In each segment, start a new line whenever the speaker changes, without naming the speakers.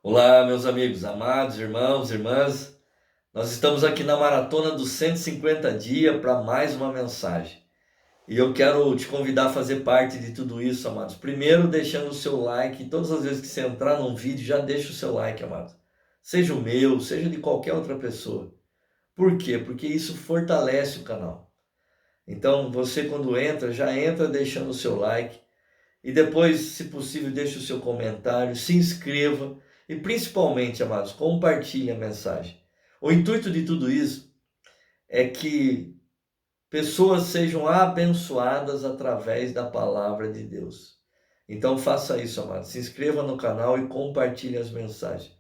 Olá, meus amigos, amados, irmãos, irmãs. Nós estamos aqui na maratona dos 150 dias para mais uma mensagem. E eu quero te convidar a fazer parte de tudo isso, amados. Primeiro, deixando o seu like. Todas as vezes que você entrar num vídeo, já deixa o seu like, amados. Seja o meu, seja de qualquer outra pessoa. Por quê? Porque isso fortalece o canal. Então, você quando entra, já entra deixando o seu like. E depois, se possível, deixe o seu comentário, se inscreva e principalmente, amados, compartilhe a mensagem. O intuito de tudo isso é que pessoas sejam abençoadas através da palavra de Deus. Então faça isso, amados. Se inscreva no canal e compartilhe as mensagens.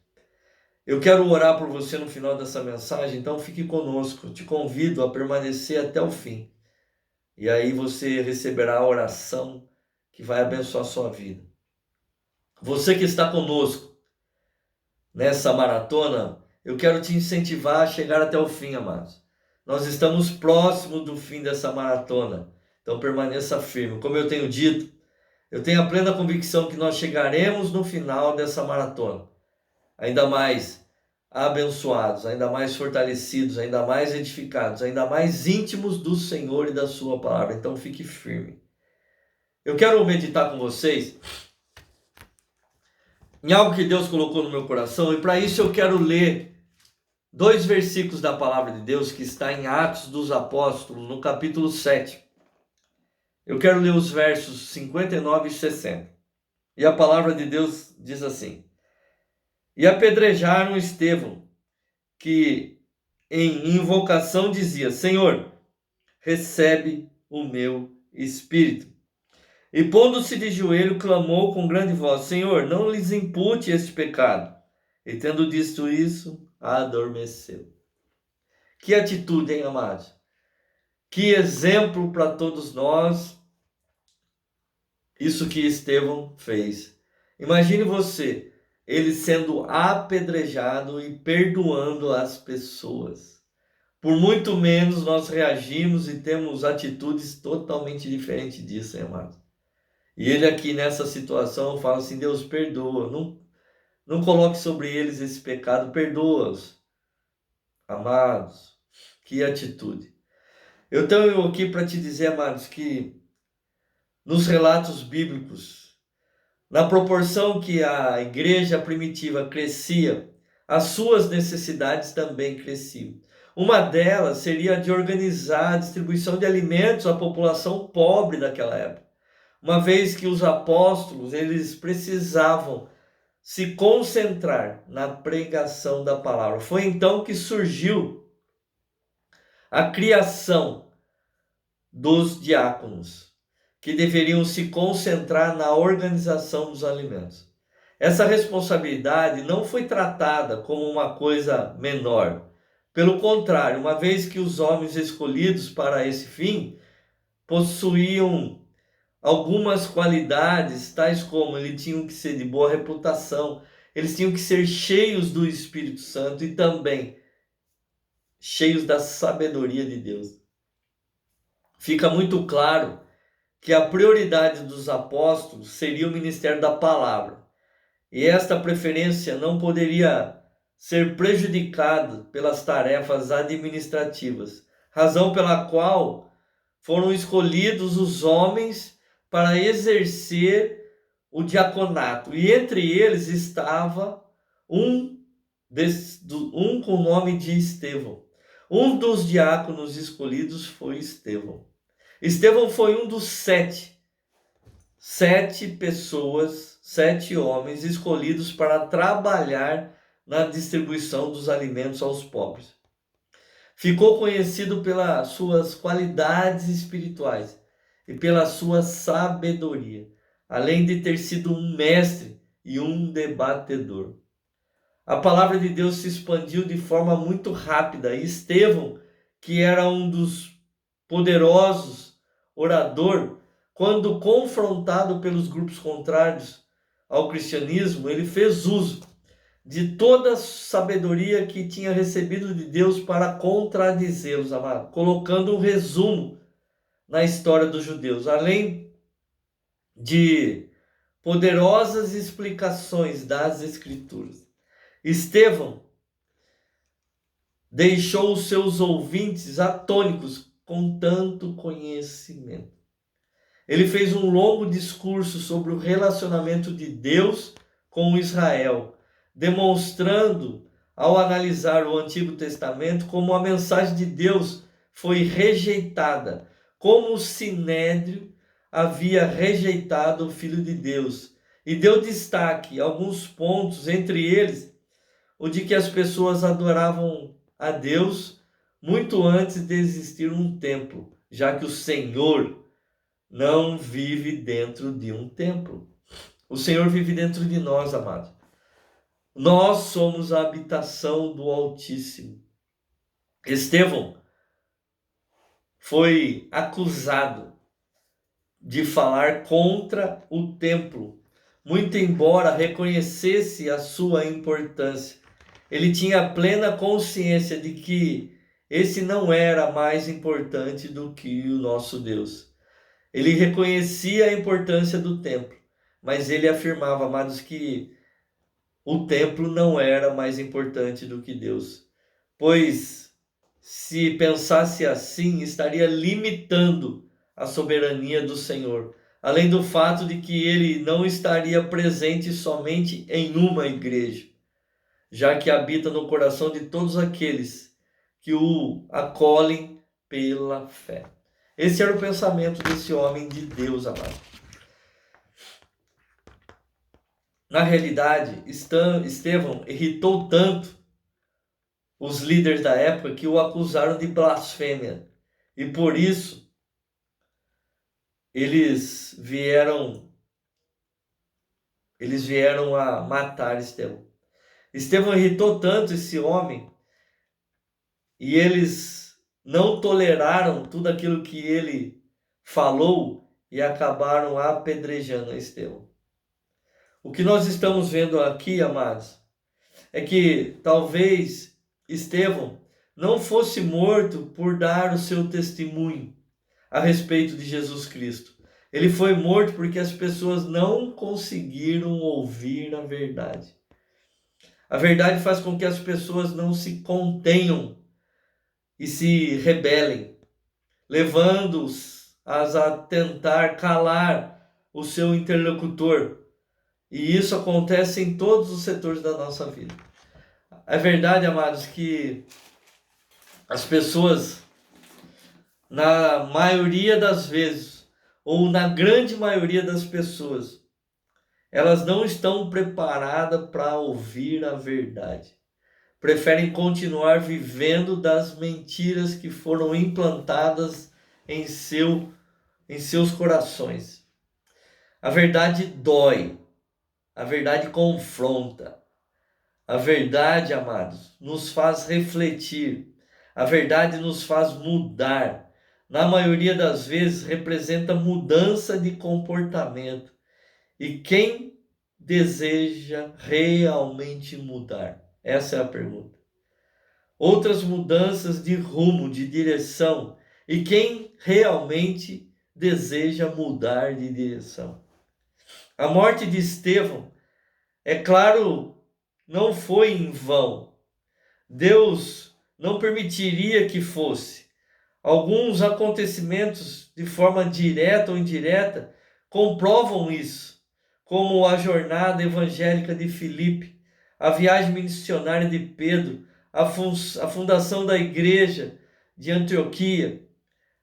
Eu quero orar por você no final dessa mensagem, então fique conosco. Te convido a permanecer até o fim. E aí você receberá a oração que vai abençoar a sua vida. Você que está conosco nessa maratona, eu quero te incentivar a chegar até o fim, amados. Nós estamos próximos do fim dessa maratona, então permaneça firme. Como eu tenho dito, eu tenho a plena convicção que nós chegaremos no final dessa maratona, ainda mais abençoados, ainda mais fortalecidos, ainda mais edificados, ainda mais íntimos do Senhor e da sua palavra. Então fique firme. Eu quero meditar com vocês em algo que Deus colocou no meu coração, e para isso eu quero ler dois versículos da palavra de Deus que está em Atos dos Apóstolos, no capítulo 7. Eu quero ler os versos 59 e 60. E a palavra de Deus diz assim: E apedrejaram Estevão, que em invocação dizia: Senhor, recebe o meu espírito. E pondo-se de joelho, clamou com grande voz: Senhor, não lhes impute este pecado. E tendo dito isso, adormeceu. Que atitude, hein, amados? Que exemplo para todos nós, isso que Estevão fez. Imagine você, ele sendo apedrejado e perdoando as pessoas. Por muito menos nós reagimos e temos atitudes totalmente diferentes disso, hein, amados? E ele aqui nessa situação fala assim: Deus, perdoa, não coloque sobre eles esse pecado, perdoa-os. Amados, que atitude. Eu tenho aqui para te dizer, amados, que nos relatos bíblicos, na proporção que a igreja primitiva crescia, as suas necessidades também cresciam. Uma delas seria a de organizar a distribuição de alimentos à população pobre daquela época. Uma vez que os apóstolos, eles precisavam se concentrar na pregação da palavra. Foi então que surgiu a criação dos diáconos, que deveriam se concentrar na organização dos alimentos. Essa responsabilidade não foi tratada como uma coisa menor. Pelo contrário, uma vez que os homens escolhidos para esse fim possuíam algumas qualidades, tais como eles tinham que ser de boa reputação, eles tinham que ser cheios do Espírito Santo e também cheios da sabedoria de Deus. Fica muito claro que a prioridade dos apóstolos seria o ministério da palavra. E esta preferência não poderia ser prejudicada pelas tarefas administrativas, razão pela qual foram escolhidos os homens para exercer o diaconato. E entre eles estava um com o nome de Estevão. Um dos diáconos escolhidos foi Estevão. Estevão foi um dos sete pessoas, 7 homens escolhidos para trabalhar na distribuição dos alimentos aos pobres. Ficou conhecido pelas suas qualidades espirituais e pela sua sabedoria, além de ter sido um mestre e um debatedor. A palavra de Deus se expandiu de forma muito rápida e Estevão, que era um dos poderosos orador, quando confrontado pelos grupos contrários ao cristianismo, ele fez uso de toda a sabedoria que tinha recebido de Deus para contradizê-los, amado, colocando um resumo na história dos judeus, além de poderosas explicações das Escrituras. Estevão deixou os seus ouvintes atônicos com tanto conhecimento. Ele fez um longo discurso sobre o relacionamento de Deus com Israel, demonstrando, ao analisar o Antigo Testamento, como a mensagem de Deus foi rejeitada, como o Sinédrio havia rejeitado o Filho de Deus, e deu destaque a alguns pontos, entre eles o de que as pessoas adoravam a Deus muito antes de existir um templo, já que o Senhor não vive dentro de um templo. O Senhor vive dentro de nós, amados. Nós somos a habitação do Altíssimo. Estevão foi acusado de falar contra o templo, muito embora reconhecesse a sua importância. Ele tinha plena consciência de que esse não era mais importante do que o nosso Deus. Ele reconhecia a importância do templo, mas ele afirmava, amados, que o templo não era mais importante do que Deus, pois se pensasse assim, estaria limitando a soberania do Senhor, além do fato de que ele não estaria presente somente em uma igreja, já que habita no coração de todos aqueles que o acolhem pela fé. Esse era o pensamento desse homem de Deus, amado. Na realidade, Estevão irritou tanto os líderes da época que o acusaram de blasfêmia. E por isso, eles vieram a matar Estevão. Estevão irritou tanto esse homem e eles não toleraram tudo aquilo que ele falou e acabaram apedrejando Estevão. O que nós estamos vendo aqui, amados, é que talvez Estevão não fosse morto por dar o seu testemunho a respeito de Jesus Cristo. Ele foi morto porque as pessoas não conseguiram ouvir a verdade. A verdade faz com que as pessoas não se contenham e se rebelem, levando-as a tentar calar o seu interlocutor. E isso acontece em todos os setores da nossa vida. É verdade, amados, que as pessoas, na maioria das vezes, ou na grande maioria das pessoas, elas não estão preparadas para ouvir a verdade. Preferem continuar vivendo das mentiras que foram implantadas em seus corações. A verdade dói. A verdade confronta. A verdade, amados, nos faz refletir. A verdade nos faz mudar. Na maioria das vezes, representa mudança de comportamento. E quem deseja realmente mudar? Essa é a pergunta. Outras mudanças de rumo, de direção. E quem realmente deseja mudar de direção? A morte de Estevão, é claro, não foi em vão. Deus não permitiria que fosse. Alguns acontecimentos, de forma direta ou indireta, comprovam isso, como a jornada evangélica de Filipe, a viagem missionária de Pedro, a fundação da igreja de Antioquia,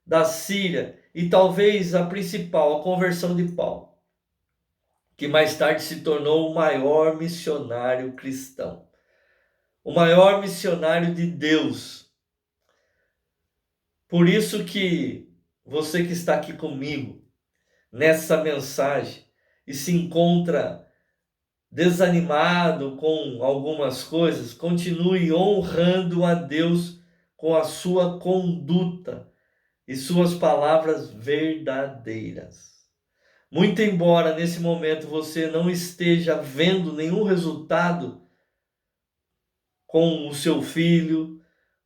da Síria, e talvez a principal, a conversão de Paulo, que mais tarde se tornou o maior missionário cristão, o maior missionário de Deus. Por isso que você que está aqui comigo nessa mensagem e se encontra desanimado com algumas coisas, continue honrando a Deus com a sua conduta e suas palavras verdadeiras. Muito embora nesse momento você não esteja vendo nenhum resultado com o seu filho,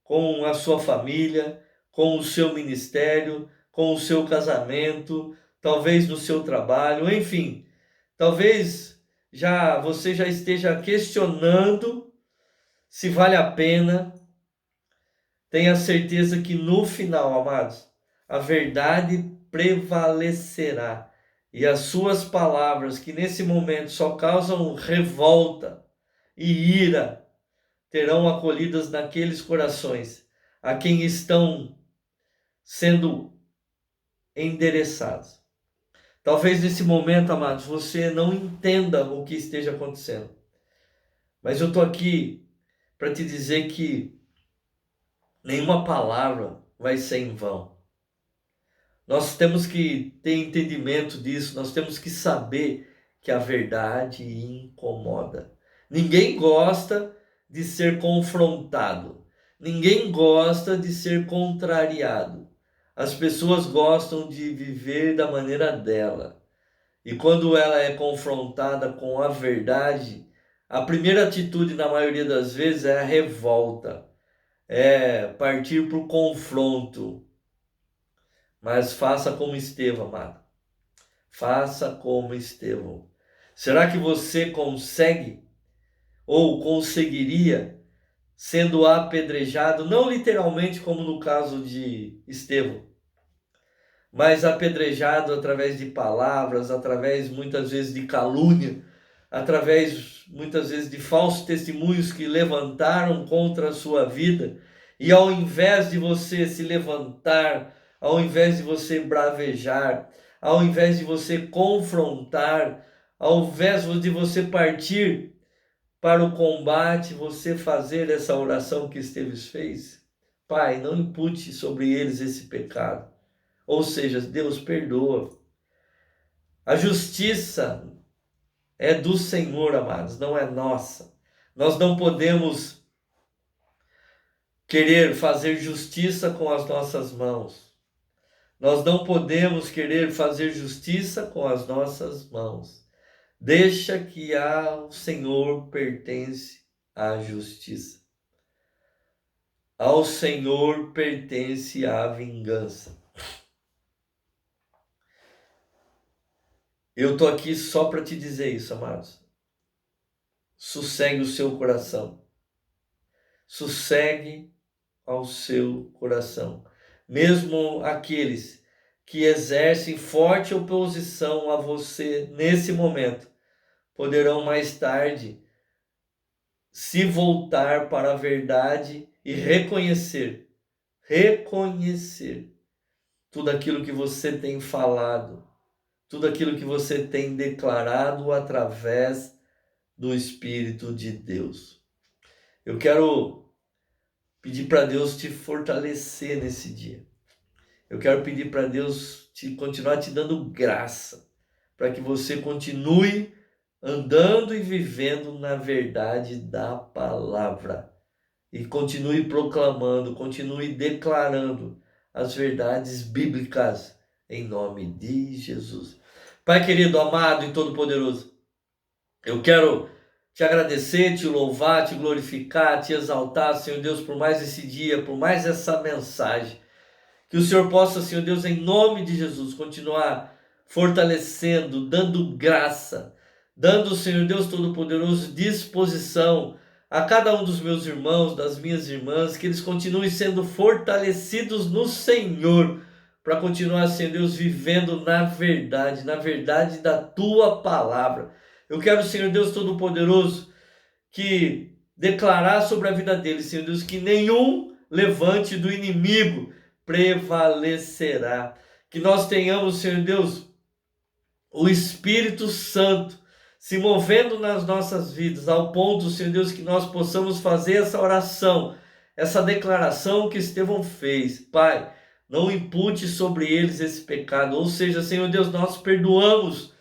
com a sua família, com o seu ministério, com o seu casamento, talvez no seu trabalho, enfim, talvez você já esteja questionando se vale a pena, tenha certeza que no final, amados, a verdade prevalecerá. E as suas palavras, que nesse momento só causam revolta e ira, terão acolhidas naqueles corações a quem estão sendo endereçados. Talvez nesse momento, amados, você não entenda o que esteja acontecendo. Mas eu estou aqui para te dizer que nenhuma palavra vai ser em vão. Nós temos que ter entendimento disso, nós temos que saber que a verdade incomoda. Ninguém gosta de ser confrontado, ninguém gosta de ser contrariado. As pessoas gostam de viver da maneira dela. E quando ela é confrontada com a verdade, a primeira atitude, na maioria das vezes, é a revolta, é partir para o confronto. Mas faça como Estevão, amado. Faça como Estevão. Será que você consegue ou conseguiria, sendo apedrejado, não literalmente como no caso de Estevão, mas apedrejado através de palavras, através muitas vezes de calúnia, através muitas vezes de falsos testemunhos que levantaram contra a sua vida, e ao invés de você se levantar, ao invés de você bravejar, ao invés de você confrontar, ao invés de você partir para o combate, você fazer essa oração que Estevão fez? Pai, não impute sobre eles esse pecado. Ou seja, Deus perdoa. A justiça é do Senhor, amados, não é nossa. Nós não podemos querer fazer justiça com as nossas mãos. Nós não podemos querer fazer justiça com as nossas mãos. Deixa que ao Senhor pertence a justiça. Ao Senhor pertence a vingança. Eu estou aqui só para te dizer isso, amados. Sossegue o seu coração. Sossegue ao seu coração. Mesmo aqueles que exercem forte oposição a você nesse momento, poderão mais tarde se voltar para a verdade e reconhecer tudo aquilo que você tem falado, tudo aquilo que você tem declarado através do Espírito de Deus. Eu quero pedir para Deus te fortalecer nesse dia. Eu quero pedir para Deus continuar te dando graça, para que você continue andando e vivendo na verdade da palavra. E continue proclamando, continue declarando as verdades bíblicas em nome de Jesus. Pai querido, amado e todo-poderoso, eu quero te agradecer, te louvar, te glorificar, te exaltar, Senhor Deus, por mais esse dia, por mais essa mensagem. Que o Senhor possa, Senhor Deus, em nome de Jesus, continuar fortalecendo, dando graça, dando, Senhor Deus Todo-Poderoso, disposição a cada um dos meus irmãos, das minhas irmãs, que eles continuem sendo fortalecidos no Senhor, para continuar, Senhor Deus, vivendo na verdade da Tua palavra. Eu quero, Senhor Deus Todo-Poderoso, que declarar sobre a vida deles, Senhor Deus, que nenhum levante do inimigo prevalecerá. Que nós tenhamos, Senhor Deus, o Espírito Santo se movendo nas nossas vidas, ao ponto, Senhor Deus, que nós possamos fazer essa oração, essa declaração que Estevão fez. Pai, não impute sobre eles esse pecado. Ou seja, Senhor Deus, nós perdoamos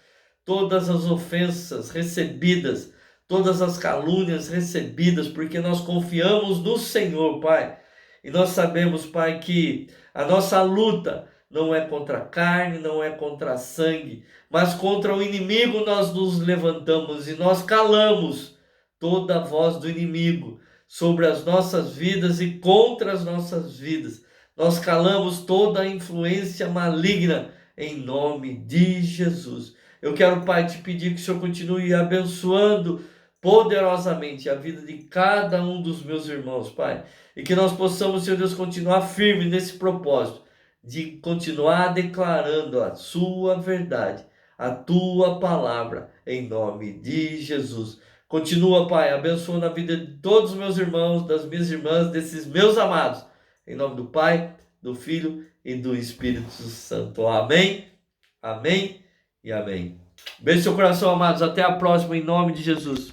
todas as ofensas recebidas, todas as calúnias recebidas, porque nós confiamos no Senhor, Pai. E nós sabemos, Pai, que a nossa luta não é contra a carne, não é contra sangue, mas contra o inimigo nós nos levantamos e nós calamos toda a voz do inimigo sobre as nossas vidas e contra as nossas vidas. Nós calamos toda a influência maligna em nome de Jesus. Eu quero, Pai, te pedir que o Senhor continue abençoando poderosamente a vida de cada um dos meus irmãos, Pai. E que nós possamos, Senhor Deus, continuar firme nesse propósito de continuar declarando a sua verdade, a tua palavra, em nome de Jesus. Continua, Pai, abençoando a vida de todos os meus irmãos, das minhas irmãs, desses meus amados. Em nome do Pai, do Filho e do Espírito Santo. Amém, amém e amém. Beijo no seu coração, amados. Até a próxima, em nome de Jesus.